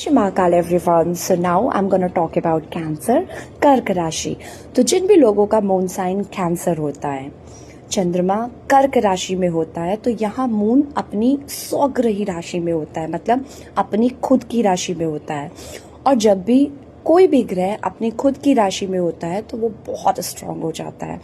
Shri Mahakal everyone. So now I am gonna talk about cancer, कर्क राशि। तो जिन भी लोगों का मून साइन कैंसर होता है, चंद्रमा कर्क राशि में होता है, तो यहाँ मून अपनी स्वग्रही राशि में होता है, मतलब अपनी खुद की राशि में होता है। और जब भी कोई भी ग्रह अपनी खुद की राशि में होता है तो वो बहुत स्ट्रांग हो जाता है,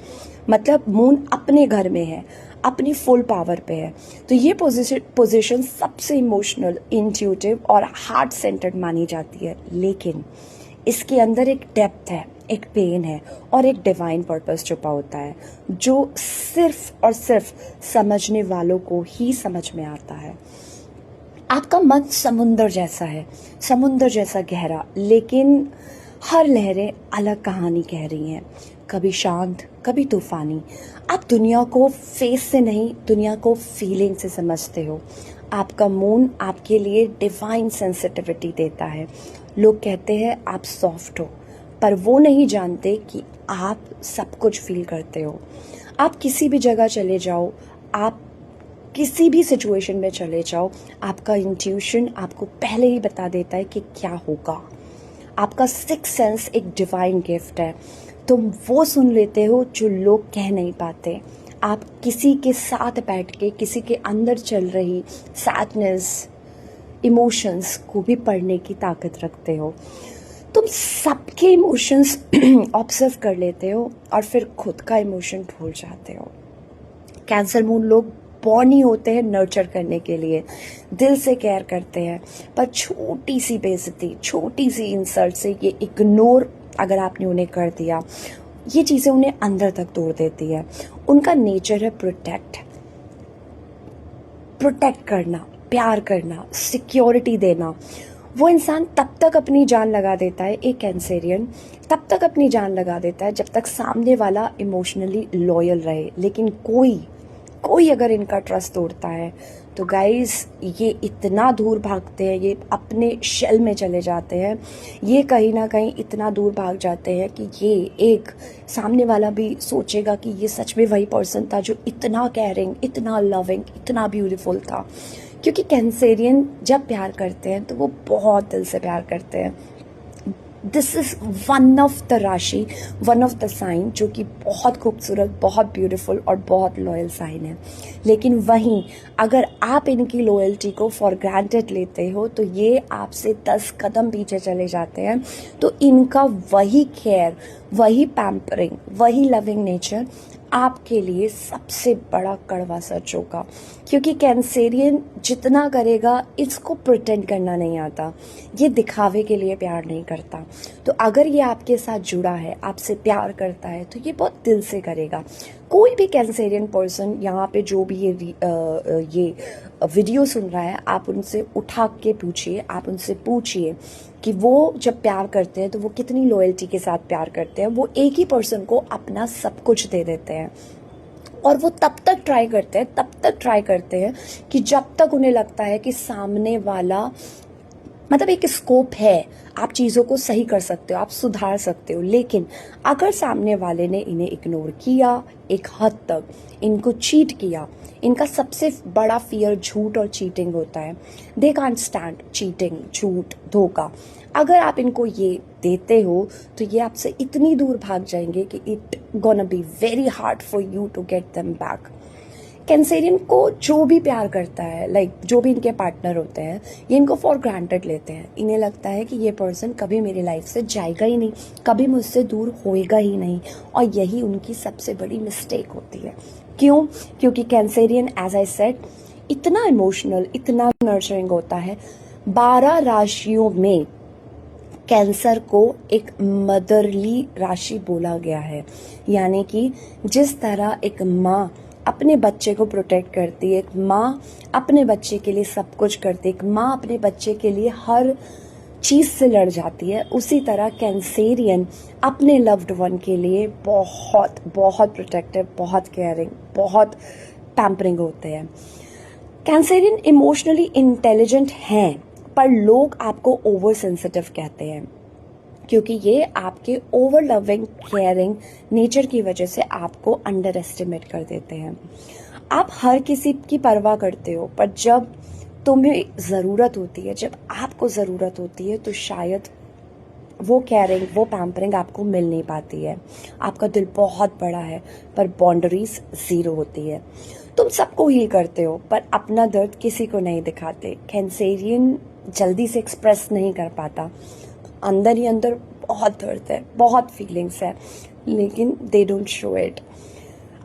मतलब मून अपने घर में है, अपनी फुल पावर पे है। तो ये पोजीशन सबसे इमोशनल, इंट्यूटिव और हार्ट सेंटर्ड मानी जाती है, लेकिन इसके अंदर एक डेप्थ है, एक पेन है और एक डिवाइन पर्पस छुपा होता है, जो सिर्फ और सिर्फ समझने वालों को ही समझ में आता है। आपका मन समुंदर जैसा है, समुंदर जैसा गहरा, लेकिन हर लहरें अलग कहानी कह रही हैं, कभी शांत कभी तूफानी। आप दुनिया को फेस से नहीं, दुनिया को फीलिंग से समझते हो। आपका मून आपके लिए डिवाइन सेंसिटिविटी देता है। लोग कहते हैं आप सॉफ्ट हो, पर वो नहीं जानते कि आप सब कुछ फील करते हो। आप किसी भी जगह चले जाओ, आप किसी भी सिचुएशन में चले जाओ, आपका इंट्यूशन आपको पहले ही बता देता है कि क्या होगा। आपका सिक्स सेंस एक डिवाइन गिफ्ट है, तुम वो सुन लेते हो जो लोग कह नहीं पाते। आप किसी के साथ बैठ के किसी के अंदर चल रही सैडनेस, इमोशंस को भी पढ़ने की ताकत रखते हो। तुम सबके इमोशंस ऑब्जर्व कर लेते हो और फिर खुद का इमोशन भूल जाते हो। कैंसर मून लोग बॉर्न ही होते हैं नर्चर करने के लिए, दिल से केयर करते हैं, पर छोटी सी बेइज्जती, छोटी सी इंसल्ट से ये इग्नोर अगर आपने उन्हें कर दिया, ये चीज़ें उन्हें अंदर तक तोड़ देती है। उनका नेचर है प्रोटेक्ट करना, प्यार करना, सिक्योरिटी देना। वो इंसान तब तक अपनी जान लगा देता है, एक कैंसेरियन तब तक अपनी जान लगा देता है जब तक सामने वाला इमोशनली लॉयल रहे। लेकिन कोई अगर इनका ट्रस्ट तोड़ता है तो गाइस ये इतना दूर भागते हैं, ये अपने शेल में चले जाते हैं, ये कहीं ना कहीं इतना दूर भाग जाते हैं कि ये एक सामने वाला भी सोचेगा कि ये सच में वही पर्सन था जो इतना केयरिंग, इतना लविंग, इतना ब्यूटीफुल था। क्योंकि कैंसेरियन जब प्यार करते हैं तो वो बहुत दिल से प्यार करते हैं। This is one of the राशि, वन ऑफ द साइन जो कि बहुत खूबसूरत, बहुत ब्यूटीफुल और बहुत लॉयल साइन है। लेकिन वहीं अगर आप इनकी लॉयल्टी को फॉर ग्रांटेड लेते हो तो ये आपसे 10 कदम पीछे चले जाते हैं। तो इनका वही केयर, वही पैम्परिंग, वही लविंग नेचर आपके लिए सबसे बड़ा कड़वा सच होगा। क्योंकि कैंसेरियन जितना करेगा, इसको प्रिटेंड करना नहीं आता, ये दिखावे के लिए प्यार नहीं करता। तो अगर ये आपके साथ जुड़ा है, आपसे प्यार करता है, तो ये बहुत दिल से करेगा। कोई भी कैंसेरियन पर्सन यहाँ पे जो भी ये वीडियो सुन रहा है, आप उनसे उठा के पूछिए, आप उनसे पूछिए कि वो जब प्यार करते हैं तो वो कितनी लॉयल्टी के साथ प्यार करते हैं। वो एक ही पर्सन को अपना सब कुछ दे देते हैं और वो तब तक ट्राई करते हैं कि जब तक उन्हें लगता है कि सामने वाला, मतलब एक स्कोप है, आप चीज़ों को सही कर सकते हो, आप सुधार सकते हो। लेकिन अगर सामने वाले ने इन्हें इग्नोर किया, एक हद तक इनको चीट किया, इनका सबसे बड़ा फियर झूठ और चीटिंग होता है। दे कांट स्टैंड चीटिंग, झूठ, धोखा। अगर आप इनको ये देते हो तो ये आपसे इतनी दूर भाग जाएंगे कि it gonna be very hard for you to get them back. कैंसेरियन को जो भी प्यार करता है, लाइक जो भी इनके पार्टनर होते हैं, ये इनको फॉर ग्रांटेड लेते हैं। इन्हें लगता है कि ये पर्सन कभी मेरी लाइफ से जाएगा ही नहीं, कभी मुझसे दूर होएगा ही नहीं, और यही उनकी सबसे बड़ी मिस्टेक होती है। क्यों? क्योंकि कैंसेरियन, एज आई सेड, इतना इमोशनल, इतना नर्चरिंग होता है। 12 राशियों में कैंसर को एक मदरली राशि बोला गया है, यानी कि जिस तरह एक माँ अपने बच्चे को प्रोटेक्ट करती है, एक माँ अपने बच्चे के लिए सब कुछ करती है, एक माँ अपने बच्चे के लिए हर चीज़ से लड़ जाती है, उसी तरह कैंसेरियन अपने लव्ड वन के लिए बहुत बहुत प्रोटेक्टिव, बहुत केयरिंग, बहुत पैम्परिंग होते हैं। कैंसेरियन इमोशनली इंटेलिजेंट हैं, पर लोग आपको ओवर सेंसिटिव कहते हैं, क्योंकि ये आपके ओवर लविंग, केयरिंग नेचर की वजह से आपको अंडर एस्टिमेट कर देते हैं। आप हर किसी की परवाह करते हो, पर जब तुम्हें ज़रूरत होती है, जब आपको ज़रूरत होती है तो शायद वो केयरिंग, वो पैम्परिंग आपको मिल नहीं पाती है। आपका दिल बहुत बड़ा है पर बाउंड्रीज ज़ीरो होती है। तुम सबको हील करते हो पर अपना दर्द किसी को नहीं दिखाते। कैंसेरियन जल्दी से एक्सप्रेस नहीं कर पाता, अंदर ही अंदर बहुत दर्द है, बहुत फीलिंग्स है, लेकिन दे डोंट शो इट।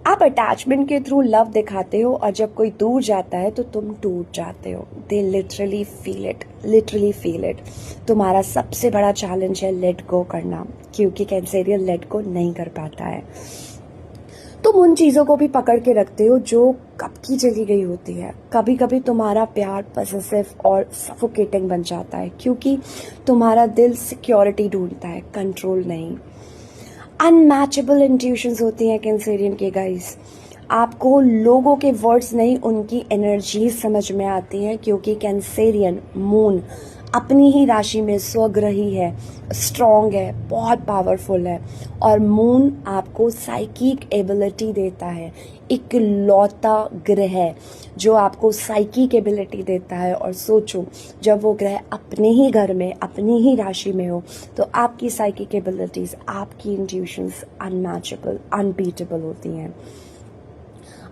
आप अटैचमेंट के थ्रू लव दिखाते हो और जब कोई दूर जाता है तो तुम टूट जाते हो। They literally feel it, literally feel it. तुम्हारा सबसे बड़ा चैलेंज है लेट गो करना, क्योंकि कैंसेरियन लेट गो नहीं कर पाता है। तुम उन चीज़ों को भी पकड़ के रखते हो जो कब की चली गई होती है। कभी कभी तुम्हारा प्यार पॉसेसिव और सफोकेटिंग बन जाता है, क्योंकि तुम्हारा दिल सिक्योरिटी ढूंढता है, कंट्रोल नहीं। अनमैचेबल इंट्यूशंस होती हैं कैंसेरियन के गाइस। आपको लोगों के वर्ड्स नहीं, उनकी एनर्जी समझ में आती हैं, क्योंकि कैंसेरियन मून अपनी ही राशि में स्वग्रही है, स्ट्रॉन्ग है, बहुत पावरफुल है। और मून आपको साइकिक एबिलिटी देता है, एक लौता ग्रह है जो आपको साइकिक एबिलिटी देता है। और सोचो, जब वो ग्रह अपने ही घर में, अपनी ही राशि में हो, तो आपकी साइकिक एबिलिटीज, आपकी इंट्यूशंस अनमैचेबल, अनबीटेबल होती हैं।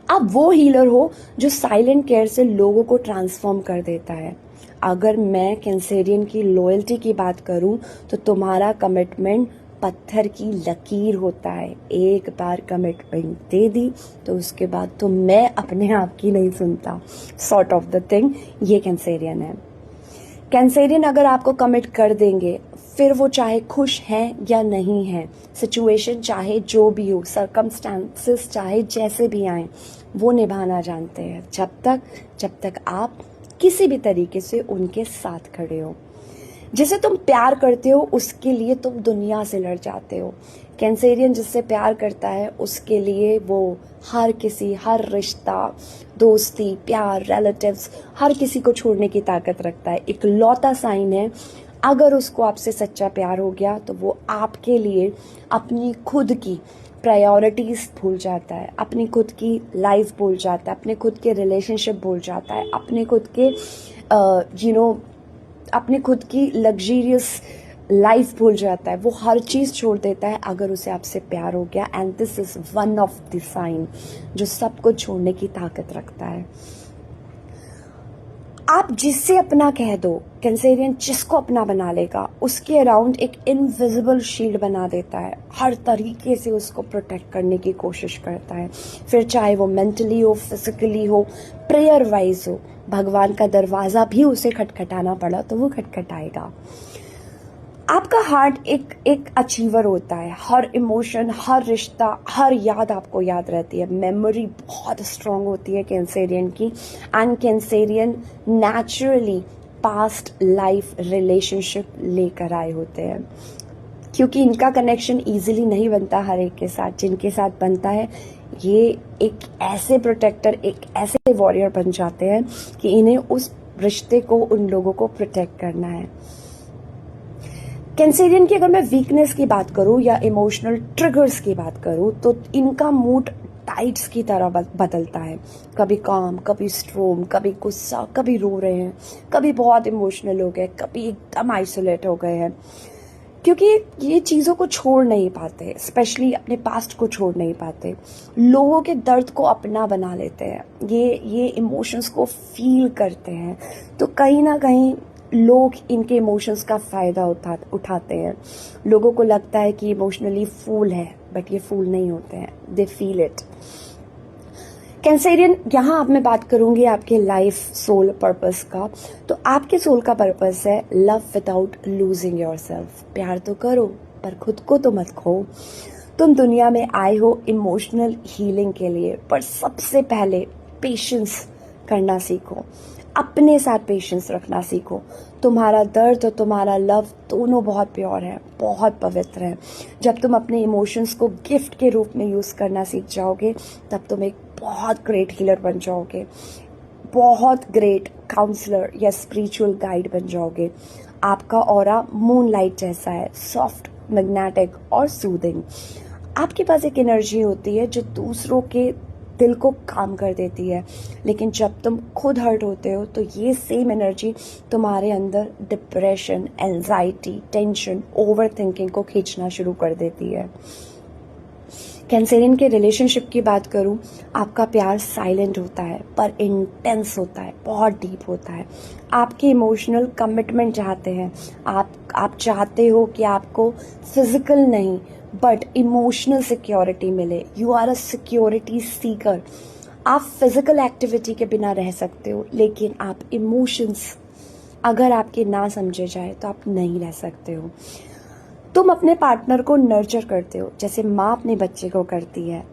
आप वो हीलर हो जो साइलेंट केयर से लोगों को ट्रांसफॉर्म कर देता है। अगर मैं कैंसेरियन की लॉयल्टी की बात करूं तो तुम्हारा कमिटमेंट पत्थर की लकीर होता है। एक बार कमिटमेंट दे दी तो उसके बाद तो मैं अपने आप की नहीं सुनता, सॉर्ट ऑफ द थिंग। ये कैंसेरियन है। कैंसेरियन अगर आपको कमिट कर देंगे, फिर वो चाहे खुश हैं या नहीं हैं, सिचुएशन चाहे जो भी हो, सर्कमस्टांसेस चाहे जैसे भी आए, वो निभाना जानते हैं, जब तक आप किसी भी तरीके से उनके साथ खड़े हो। जिसे तुम प्यार करते हो उसके लिए तुम दुनिया से लड़ जाते हो। कैंसेरियन जिससे प्यार करता है उसके लिए वो हर किसी, हर रिश्ता, दोस्ती, प्यार, रिलेटिव्स, हर किसी को छोड़ने की ताकत रखता है। एक लौता साइन है, अगर उसको आपसे सच्चा प्यार हो गया तो वो आपके लिए अपनी खुद की प्रायोरिटीज़ भूल जाता है, अपनी खुद की लाइफ भूल जाता है, अपने खुद के रिलेशनशिप भूल जाता है, अपने खुद के अपने खुद की लग्जरियस लाइफ भूल जाता है। वो हर चीज़ छोड़ देता है अगर उसे आपसे प्यार हो गया। And this is one of the sign जो सब कुछ छोड़ने की ताकत रखता है। आप जिससे अपना कह दो, कैंसेरियन जिसको अपना बना लेगा, उसके अराउंड एक इनविजिबल शील्ड बना देता है, हर तरीके से उसको प्रोटेक्ट करने की कोशिश करता है। फिर चाहे वो मेंटली हो, फिजिकली हो, प्रेयर वाइज हो, भगवान का दरवाज़ा भी उसे खटखटाना पड़ा तो वो खटखटाएगा। आपका हार्ट एक अचीवर होता है। हर इमोशन, हर रिश्ता, हर याद आपको याद रहती है। मेमोरी बहुत स्ट्रांग होती है कैंसेरियन की। And Cancerian naturally past life relationship लेकर आए होते हैं, क्योंकि इनका कनेक्शन इजीली नहीं बनता हर एक के साथ। जिनके साथ बनता है, ये एक ऐसे प्रोटेक्टर, एक ऐसे वॉरियर बन जाते हैं कि इन्हें उस रिश्ते को, उन लोगों को प्रोटेक्ट करना है। कैंसेरियन की अगर मैं वीकनेस की बात करूं या इमोशनल ट्रिगर्स की बात करूं तो इनका मूड टाइड्स की तरह बदलता है। कभी काम, कभी स्ट्रोम, कभी गुस्सा, कभी रो रहे हैं, कभी बहुत इमोशनल हो गए, कभी एकदम आइसोलेट हो गए हैं, क्योंकि ये चीज़ों को छोड़ नहीं पाते, स्पेशली अपने पास्ट को छोड़ नहीं पाते। लोगों के दर्द को अपना बना लेते हैं, ये इमोशंस को फील करते हैं। तो कहीं ना कहीं लोग इनके इमोशंस का फ़ायदा उठाते हैं। लोगों को लगता है कि इमोशनली फूल है, बट ये फूल नहीं होते हैं, दे फील इट। कैंसेरियन, यहाँ अब मैं बात करूंगी आपके लाइफ सोल पर्पस का। तो आपके सोल का पर्पस है लव विदाउट लूजिंग योरसेल्फ। प्यार तो करो पर खुद को तो मत खो। तुम दुनिया में आए हो इमोशनल हीलिंग के लिए, पर सबसे पहले पेशेंस करना सीखो, अपने साथ पेशेंस रखना सीखो। तुम्हारा दर्द और तुम्हारा लव दोनों बहुत प्योर है, बहुत पवित्र है। जब तुम अपने इमोशंस को गिफ्ट के रूप में यूज़ करना सीख जाओगे, तब तुम एक बहुत ग्रेट हीलर बन जाओगे, बहुत ग्रेट काउंसलर या स्पिरिचुअल गाइड बन जाओगे। आपका ऑरा मून लाइट जैसा है, सॉफ्ट, मैग्नेटिक और सूदिंग। आपके पास एक एनर्जी होती है जो दूसरों के दिल को काम कर देती है, लेकिन जब तुम खुद हर्ट होते हो तो ये सेम एनर्जी तुम्हारे अंदर depression, anxiety, tension, over thinking को खींचना शुरू कर देती है। कैंसेरियन के रिलेशनशिप की बात करूं, आपका प्यार साइलेंट होता है पर इंटेंस होता है, बहुत डीप होता है। आपके इमोशनल कमिटमेंट चाहते हैं, आप चाहते हो कि आपको फिजिकल नहीं बट इमोशनल सिक्योरिटी मिले। You are a security seeker. आप फिजिकल एक्टिविटी के बिना रह सकते हो, लेकिन आप इमोशंस अगर आपके ना समझे जाए तो आप नहीं रह सकते हो। तुम अपने पार्टनर को नर्चर करते हो, जैसे माँ अपने बच्चे को करती है,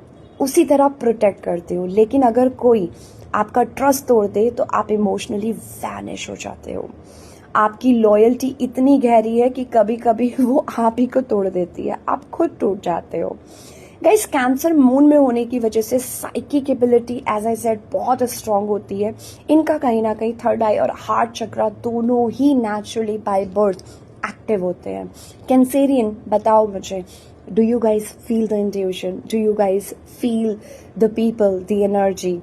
उसी तरह प्रोटेक्ट करते हो। लेकिन अगर कोई आपका ट्रस्ट तोड़ दे तो आप इमोशनली वैनिश हो जाते हो। आपकी लॉयल्टी इतनी गहरी है कि कभी कभी वो आप ही को तोड़ देती है, आप खुद टूट जाते हो। गाइस, कैंसर मून में होने की वजह से psychic ability as I said बहुत स्ट्रांग होती है। इनका कहीं ना कहीं थर्ड आई और हार्ट चक्रा दोनों ही नेचुरली बाय बर्थ एक्टिव होते हैं। कैंसेरियन, बताओ मुझे, do you guys feel the intuition? Do you guys feel the people, the energy?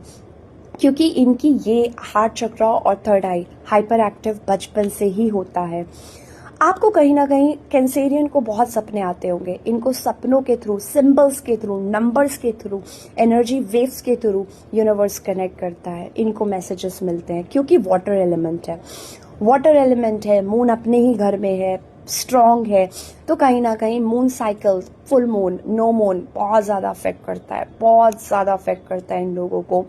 क्योंकि इनकी ये हार्ट चक्रा और थर्ड आई हाइपर एक्टिव बचपन से ही होता है। आपको कहीं ना कहीं कैंसेरियन को बहुत सपने आते होंगे। इनको सपनों के थ्रू, सिंबल्स के थ्रू, नंबर्स के थ्रू, एनर्जी वेव्स के थ्रू यूनिवर्स कनेक्ट करता है। इनको मैसेजेस मिलते हैं क्योंकि वाटर एलिमेंट है, वाटर एलिमेंट है, मून अपने ही घर में है, स्ट्रॉन्ग है, तो कहीं ना कहीं moon cycle, full moon, no moon बहुत ज़्यादा अफेक्ट करता है, बहुत ज़्यादा अफेक्ट करता है इन लोगों को।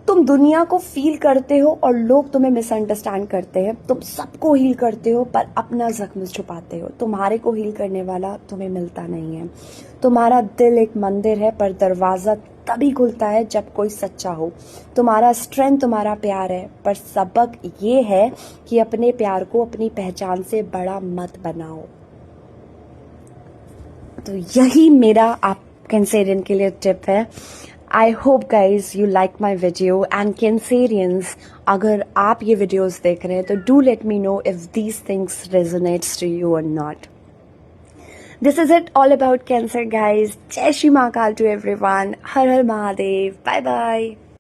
तुम दुनिया को फील करते हो और लोग तुम्हें मिसअंडरस्टैंड करते हैं। तुम सबको हील करते हो पर अपना जख्म छुपाते हो। तुम्हारे को हील करने वाला तुम्हें मिलता नहीं है। तुम्हारा दिल एक मंदिर है पर दरवाजा तभी खुलता है जब कोई सच्चा हो। तुम्हारा स्ट्रेंथ तुम्हारा प्यार है, पर सबक ये है कि अपने प्यार को अपनी पहचान से बड़ा मत बनाओ। तो यही मेरा आप कैंसेरियन के लिए टिप है। I hope guys you like my video. And cancerians, अगर आप ये वीडियोस देख रहे हैं तो do let me know if these things resonates to you or not. This is it all about Cancer, guys. Jai Shri Mahakal to everyone. Har Har Mahadev. Bye bye.